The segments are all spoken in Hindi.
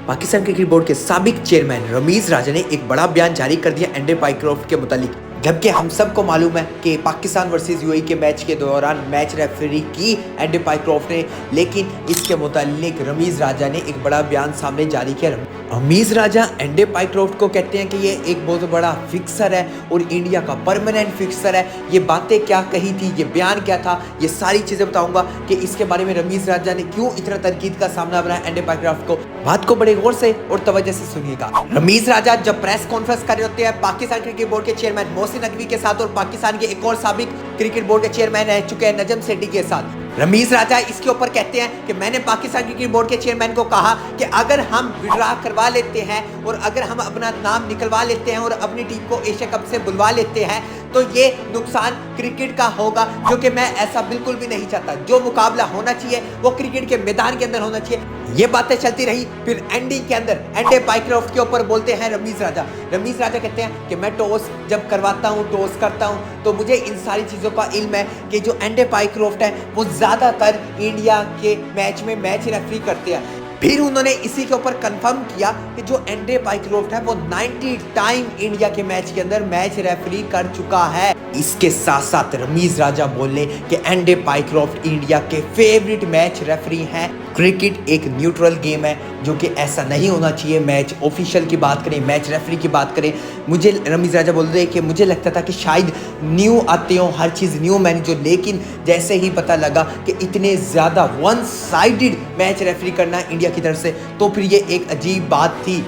पाकिस्तान क्रिकेट बोर्ड के साबिक चेयरमैन रमीज राजा ने एक बड़ा बयान जारी कर दिया एंडी पाइक्रॉफ्ट के मुतालिक। जबकि हम सबको मालूम है कि पाकिस्तान वर्सेस यूएई के मैच के दौरान मैच रेफरी की एंडी पाइक्रॉफ्ट ने, लेकिन इसके मुतालिक रमीज राजा ने एक बड़ा बयान सामने जारी किया। रमीज राजा एंडी पाइक्रॉफ्ट को कहते हैं कि ये एक बहुत बड़ा फिक्सर है और इंडिया का परमानेंट फिक्सर है। ये बातें क्या कही थी, ये बयान क्या था, ये सारी चीजें बताऊंगा कि इसके बारे में रमीज राजा ने क्यों इतना तनकीद का सामना बनाया एंडी पाइक्रॉफ्ट को। बात को बड़े गौर से और तवज्जो से सुनिएगा। रमीज राजा जब प्रेस कॉन्फ्रेंस कर रहे होते हैं पाकिस्तान क्रिकेट बोर्ड के चेयरमैन मोहसिन नकवी के साथ और पाकिस्तान के एक और साबिक क्रिकेट बोर्ड के चेयरमैन रह चुके हैं नजम सेठी के साथ, रमीज राजा इसके ऊपर कहते हैं कि मैंने पाकिस्तान क्रिकेट बोर्ड के चेयरमैन को कहा कि अगर हम विड्रा करवा लेते हैं और अगर हम अपना नाम निकलवा लेते हैं और अपनी टीम को एशिया कप से बुलवा लेते हैं तो ये नुकसान क्रिकेट का होगा, जो कि मैं ऐसा बिल्कुल भी नहीं चाहता। जो मुकाबला होना चाहिए वो क्रिकेट के मैदान के अंदर होना चाहिए। ये बातें चलती रही। फिर एंडिंग के अंदर एंडी पाइक्रॉफ्ट के ऊपर बोलते हैं रमीज राजा। रमीज राजा कहते हैं कि मैं टॉस जब करवाता हूँ, टॉस करता हूँ, तो मुझे इन सारी चीज़ों का इल्म है कि जो एंडी पाइक्रॉफ्ट है वो ज़्यादातर इंडिया के मैच में मैच रेफरी करते हैं। फिर उन्होंने इसी के ऊपर कंफर्म किया कि जो एंडी पाइक्रॉफ्ट है वो 90 टाइम इंडिया के मैच के अंदर मैच रेफरी कर चुका है। इसके साथ साथ रमीज राजा बोले कि एंडी पाइक्रॉफ्ट इंडिया के फेवरेट मैच रेफरी हैं। क्रिकेट एक न्यूट्रल गेम है, जो कि ऐसा नहीं होना चाहिए। मैच ऑफिशियल की बात करें, मैच रेफरी की बात करें, मुझे रमीज राजा बोल रहे हैं कि मुझे लगता था कि शायद न्यू आते हो, हर चीज़ न्यू मैंने जो, लेकिन जैसे ही पता लगा कि इतने ज़्यादा वन साइडेड मैच रेफरी करना इंडिया की तरफ से, तो फिर ये एक अजीब बात थी।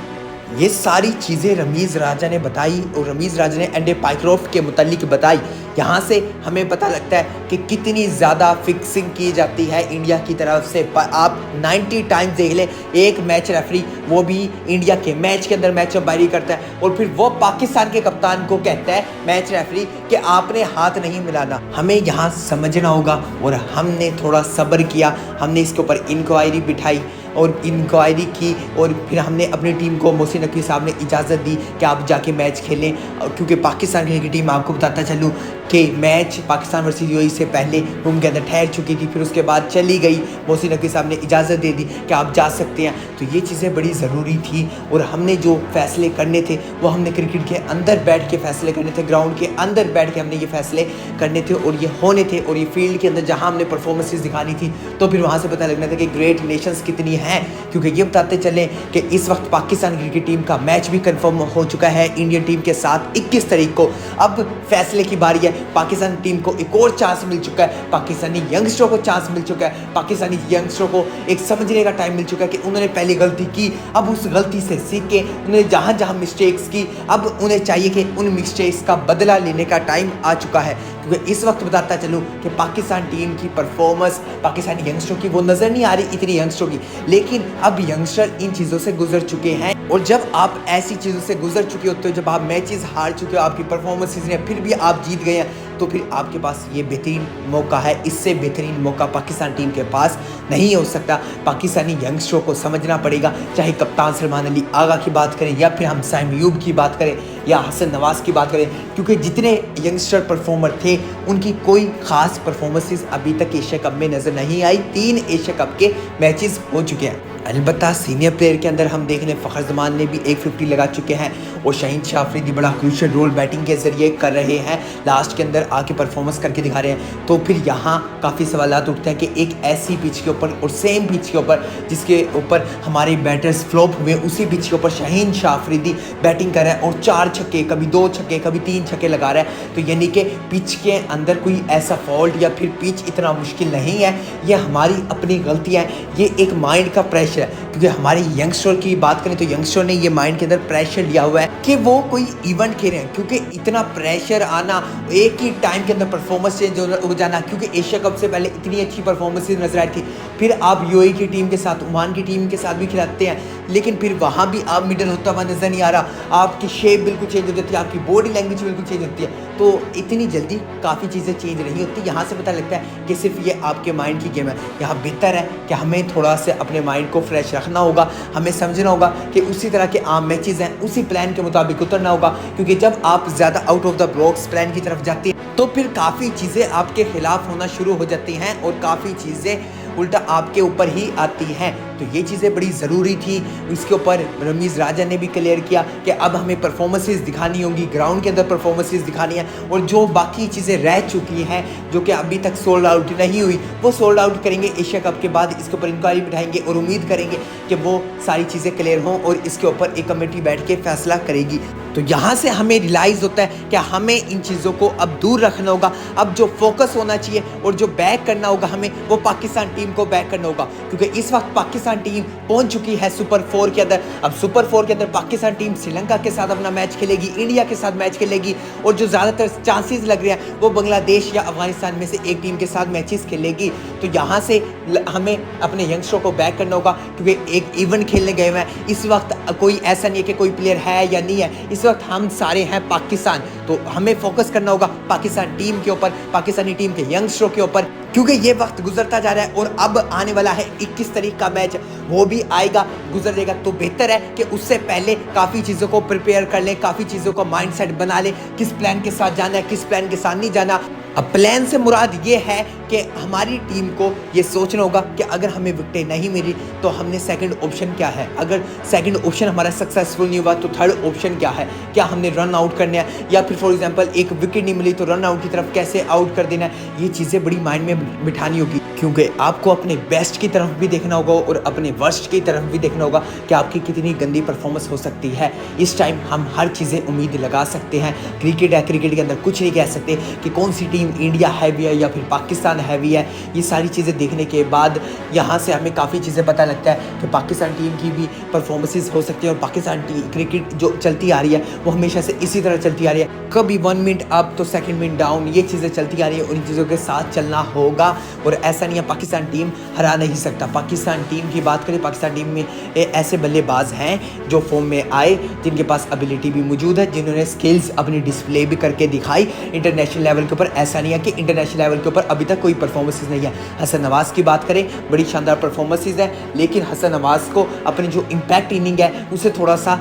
ये सारी चीज़ें रमीज राजा ने बताई और रमीज राजा ने एंडी पाइक्रॉफ्ट के मुतालिक बताई। यहाँ से हमें पता लगता है कि कितनी ज़्यादा फिक्सिंग की जाती है इंडिया की तरफ से। आप 90 टाइम्स देख लें, एक मैच रेफरी वो भी इंडिया के मैच के अंदर मैच अंपायरी करता है और फिर वो पाकिस्तान के कप्तान को कहता है मैच रेफरी कि आपने हाथ नहीं मिलाना। हमें यहाँ समझना होगा और हमने थोड़ा सब्र किया, हमने इसके ऊपर इंक्वायरी बिठाई और इंक्वायरी की और फिर हमने अपनी टीम को मोहसिन नकवी साहब ने इजाज़त दी कि आप जाके मैच खेलें, क्योंकि पाकिस्तान की टीम, आपको बताता चलूँ कि मैच पाकिस्तान वर्सेस यूएई से पहले रूम के अंदर ठहर चुकी थी, फिर उसके बाद चली गई। मोहसिन नकवी साहब ने इजाज़त दे दी कि आप जा सकते हैं। तो ये चीज़ें बड़ी ज़रूरी थी और हमने जो फैसले करने थे वो हमने क्रिकेट के अंदर बैठ के फैसले करने थे, ग्राउंड के अंदर बैठ के हमने ये फैसले करने थे और ये होने थे। और ये फील्ड के अंदर जहाँ हमने परफॉर्मेंसेस दिखानी थी तो फिर वहाँ से पता लगना था कि ग्रेट नेशंस कितनी हैं, क्योंकि ये बताते चलें कि इस वक्त पाकिस्तान क्रिकेट टीम का मैच भी कंफर्म हो चुका है इंडियन टीम के साथ 21 तारीख को। अब फैसले की बारी है। पाकिस्तान टीम को एक और चांस मिल चुका है, पाकिस्तानी यंगस्टरों को चांस मिल चुका है, पाकिस्तानी यंगस्टरों को एक समझने का टाइम मिल चुका है कि उन्होंने पहले गलती की, अब उस गलती से सीख के उन्होंने जहाँ जहाँ मिस्टेक्स की अब उन्हें चाहिए कि उन मिस्टेक्स का बदला लेने का टाइम आ चुका है। क्योंकि इस वक्त बताता चलूँ कि पाकिस्तान टीम की परफॉर्मेंस पाकिस्तानी यंगस्टरों की वो नज़र नहीं आ रही इतनी यंगस्टरों की, लेकिन अब यंगस्टर इन चीज़ों से गुजर चुके हैं। और जब आप ऐसी चीज़ों से गुजर चुके होते हो, जब आप मैचेस हार चुके हो, आपकी परफॉर्मेंसेस ने फिर भी आप जीत गए हैं, तो फिर आपके पास ये बेहतरीन मौका है। इससे बेहतरीन मौका पाकिस्तान टीम के पास नहीं हो सकता। पाकिस्तानी यंगस्टरों को समझना पड़ेगा, चाहे कप्तान सलमान अली आगा की बात करें या फिर हम साइम अयूब की बात करें या हसन नवाज की बात करें, क्योंकि जितने यंगस्टर परफॉर्मर थे उनकी कोई ख़ास परफॉर्मेंसेस अभी तक एशिया कप में नज़र नहीं आई। 3 एशिया कप के मैचेस हो चुके हैं। अलबत्ता सीनियर प्लेयर के अंदर हम देख रहे हैं फ़खर जमान ने भी 150 लगा चुके हैं और शाहीन शाह अफरीदी बड़ा क्रूशियल रोल बैटिंग के ज़रिए कर रहे हैं, लास्ट के अंदर आके परफॉर्मेंस करके दिखा रहे हैं। तो फिर यहाँ काफ़ी सवालात उठते हैं कि एक ऐसी पिच के ऊपर और सेम पिच के ऊपर जिसके ऊपर हमारे बैटर्स फ्लॉप हुए, उसी पिच के ऊपर शाहीन शाह अफरीदी बैटिंग कर रहा है और 4 छक्के, कभी 2 छक्के, कभी 3 छक्के लगा रहा है। तो यानी कि पिच के अंदर कोई ऐसा फॉल्ट या फिर पिच इतना मुश्किल नहीं है, ये हमारी अपनी गलतियाँ हैं, ये एक माइंड का प्रेशर है। क्योंकि हमारे यंगस्टर की बात करें तो यंगस्टर ने ये माइंड के अंदर प्रेशर लिया हुआ है कि वो कोई इवेंट खेल रहे हैं, क्योंकि इतना प्रेशर आना, एक ही टाइम के अंदर परफॉर्मेंस चेंज हो जाना, क्योंकि एशिया कप से पहले इतनी अच्छी परफॉर्मेंस नजर आई थी, फिर आप यूएई की टीम के साथ, ओमान की टीम के साथ भी खिलाते हैं, लेकिन फिर वहाँ भी आप मिडल होता हुआ नजर नहीं आ रहा, आपकी शेप बिल्कुल चेंज हो जाती है, आपकी बॉडी लैंग्वेज बिल्कुल चेंज होती है। तो इतनी जल्दी काफ़ी चीज़ें चेंज नहीं होती। यहाँ से पता लगता है कि सिर्फ ये आपके माइंड की गेम है। यहाँ बेहतर है कि हमें थोड़ा सा अपने माइंड को फ्रेश रखना होगा, हमें समझना होगा कि उसी तरह के आम मैचेस हैं, उसी प्लान के मुताबिक उतरना होगा। क्योंकि जब आप ज़्यादा out of the box plan की तरफ जाते हैं तो फिर काफ़ी चीज़ें आपके खिलाफ होना शुरू हो जाती हैं और काफ़ी चीज़ें उल्टा आपके ऊपर ही आती हैं। तो ये चीज़ें बड़ी ज़रूरी थी। इसके ऊपर रमीज़ राजा ने भी क्लियर किया कि अब हमें परफॉर्मेंसेस दिखानी होंगी, ग्राउंड के अंदर परफॉर्मेंसेस दिखानी है, और जो बाकी चीज़ें रह चुकी हैं जो कि अभी तक सोल्ड आउट नहीं हुई वो सोल्ड आउट करेंगे एशिया कप के बाद। इसके ऊपर इंक्वायरी बिठाएंगे और उम्मीद करेंगे कि वो सारी चीज़ें क्लियर हों और इसके ऊपर एक कमेटी बैठ के फैसला करेगी। तो यहाँ से हमें रियलाइज़ होता है कि हमें इन चीज़ों को अब दूर रखना होगा। अब जो फोकस होना चाहिए और जो बैक करना होगा हमें, वो पाकिस्तान टीम को बैक करना होगा, क्योंकि इस वक्त पाकिस्तान टीम पहुंच चुकी है सुपर 4 के अंदर। अब सुपर 4 के अंदर पाकिस्तान टीम श्रीलंका के साथ अपना मैच खेलेगी, इंडिया के साथ मैच खेलेगी, और जो ज़्यादातर चांसेस लग रहे हैं वो बांग्लादेश या अफगानिस्तान में से एक टीम के साथ मैचेस खेलेगी। तो यहाँ से हमें अपने यंगस्टरों को बैक करना होगा, क्योंकि एक इवेंट खेलने गए हुए हैं। इस वक्त कोई ऐसा नहीं है कि कोई प्लेयर है या नहीं है, इस वक्त हम सारे हैं पाकिस्तान। तो हमें फोकस करना होगा पाकिस्तान टीम के ऊपर, पाकिस्तानी टीम के यंगस्टरों के ऊपर, क्योंकि ये वक्त गुजरता जा रहा है और अब आने वाला है 21 तारीख का मैच, वो भी आएगा गुजर जाएगा। तो बेहतर है कि उससे पहले काफ़ी चीज़ों को प्रिपेयर कर लें, काफ़ी चीज़ों को माइंडसेट बना लें, किस प्लान के साथ जाना है, किस प्लान के साथ नहीं जाना। अब प्लान से मुराद ये है कि हमारी टीम को ये सोचना होगा कि अगर हमें विकेटें नहीं मिली तो हमने सेकंड ऑप्शन क्या है, अगर सेकंड ऑप्शन हमारा सक्सेसफुल नहीं हुआ तो थर्ड ऑप्शन क्या है, क्या हमने रन आउट करना है, या फिर फॉर एग्जांपल एक विकेट नहीं मिली तो रन आउट की तरफ कैसे आउट कर देना है। ये चीज़ें बड़ी माइंड में बिठानी होगी, क्योंकि आपको अपने बेस्ट की तरफ भी देखना होगा और अपने वर्स्ट की तरफ भी देखना होगा कि आपकी कितनी गंदी परफॉर्मेंस हो सकती है। इस टाइम हम हर चीज़ें उम्मीद लगा सकते हैं। क्रिकेट है, क्रिकेट के अंदर कुछ नहीं कह सकते कि कौन सी टीम इंडिया हैवी है या फिर पाकिस्तान हैवी है। ये सारी चीज़ें देखने के बाद यहाँ से हमें काफ़ी चीज़ें पता लगता है कि पाकिस्तान टीम की भी परफॉर्मेंसेस हो सकती है, और पाकिस्तान क्रिकेट जो चलती आ रही है वो हमेशा से इसी तरह चलती आ रही है, कभी 1 मिनट अप तो सेकंड मिनट डाउन, ये चीज़ें चलती आ रही है और इन चीज़ों के साथ चलना होगा। और ऐसा नहीं है पाकिस्तान टीम हरा नहीं सकता। पाकिस्तान टीम की बात करें, पाकिस्तान टीम में ऐसे बल्लेबाज हैं जो फॉर्म में आए, जिनके पास एबिलिटी भी मौजूद है, जिन्होंने स्किल्स अपनी डिस्प्ले भी करके दिखाई इंटरनेशनल लेवल के ऊपर। ऐसा नहीं है कि इंटरनेशनल लेवल के ऊपर अभी तक कोई परफॉर्मेंसेस नहीं है। हसन नवाज़ की बात करें, बड़ी शानदार परफॉर्मेंसेस है, लेकिन हसन नवाज़ को अपनी जो इम्पैक्ट इनिंग है उसे थोड़ा सा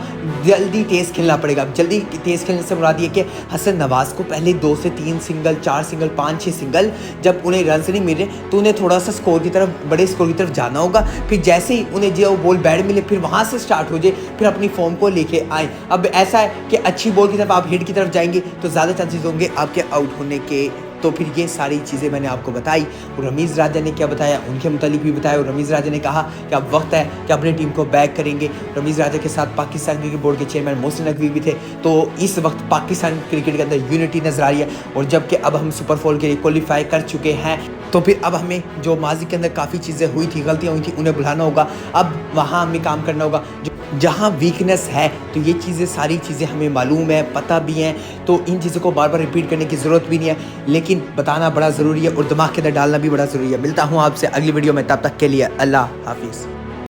जल्दी तेज़ खेलना पड़ेगा। जल्दी तेज़ खेलने से मुराद ये कि हसन नवाज़ को पहले 2 से 3 सिंगल, 4 सिंगल, 5-6 सिंगल, जब उन्हें रन नहीं मिले तो उन्हें थोड़ा सा स्कोर की तरफ, बड़े स्कोर की तरफ जाना होगा। फिर जैसे ही उन्हें जो बॉल बैड मिले फिर वहाँ से स्टार्ट हो जाए, फिर अपनी फॉर्म को लेके आए। अब ऐसा है कि अच्छी बॉल की तरफ आप हिट की तरफ जाएंगे तो ज़्यादा चांसेस होंगे आपके आउट होने के। तो फिर ये सारी चीज़ें मैंने आपको बताई, और रमीज़ राजा ने क्या बताया उनके मुतालिक भी बताया। और रमीज़ राजा ने कहा कि अब वक्त है कि अपनी टीम को बैक करेंगे। रमीज़ राजा के साथ पाकिस्तान क्रिकेट बोर्ड के चेयरमैन मोहसिन नकवी भी थे। तो इस वक्त पाकिस्तान क्रिकेट के अंदर यूनिटी नजर आ रही है, और जबकि अब हम सुपर 4 के लिए क्वालिफाई कर चुके हैं, तो फिर अब हमें जो माजी के अंदर काफ़ी चीज़ें हुई थी, गलतियाँ हुई थी, उन्हें भुलाना होगा। अब वहाँ हमें काम करना होगा जहाँ वीकनेस है। तो ये चीज़ें, सारी चीज़ें हमें मालूम है, पता भी हैं, तो इन चीज़ों को बार बार रिपीट करने की ज़रूरत भी नहीं है, लेकिन बताना बड़ा ज़रूरी है और दिमाग के अंदर डालना भी बड़ा ज़रूरी है। मिलता हूँ आपसे अगली वीडियो में, तब तक के लिए अल्लाह हाफिज़।